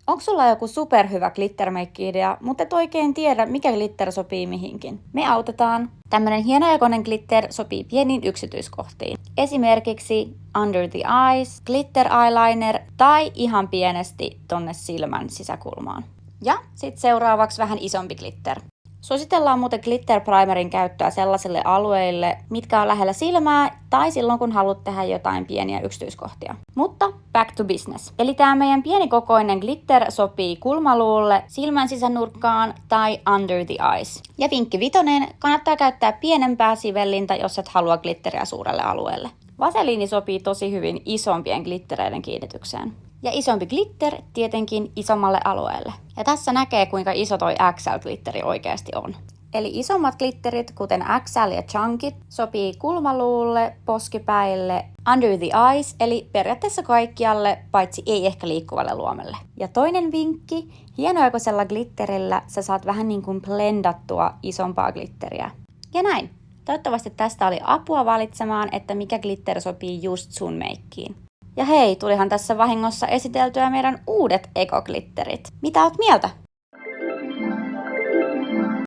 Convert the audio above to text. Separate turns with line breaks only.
Onko sulla joku superhyvä glittermeikki-idea, mutta et oikein tiedä, mikä glitter sopii mihinkin? Me autetaan. Tämmönen hienojakoinen glitter sopii pieniin yksityiskohtiin. Esimerkiksi under the eyes, glitter eyeliner tai ihan pienesti tonne silmän sisäkulmaan. Ja sitten seuraavaksi vähän isompi glitter. Suositellaan muuten glitter primerin käyttöä sellaisille alueille, mitkä on lähellä silmää tai silloin kun haluat tehdä jotain pieniä yksityiskohtia. Mutta back to business. Eli tämä meidän pienikokoinen glitter sopii kulmaluulle, silmän sisänurkkaan tai under the eyes. Ja vinkki vitonen, kannattaa käyttää pienempää sivellintä, jos et halua glitteriä suurelle alueelle. Vaseliini sopii tosi hyvin isompien glittereiden kiinnitykseen. Ja isompi glitter tietenkin isommalle alueelle. Ja tässä näkee, kuinka iso toi XL-glitteri oikeasti on. Eli isommat glitterit, kuten XL ja Chunkit, sopii kulmaluulle, poskipäille, under the eyes, eli periaatteessa kaikkialle, paitsi ei ehkä liikkuvalle luomelle. Ja toinen vinkki, hienojakoisella glitterillä sä saat vähän niin kuin blendattua isompaa glitteriä. Ja näin. Toivottavasti tästä oli apua valitsemaan, että mikä glitter sopii just sun meikkiin. Ja hei, tulihan tässä vahingossa esiteltyä meidän uudet ekoglitterit. Mitä oot mieltä?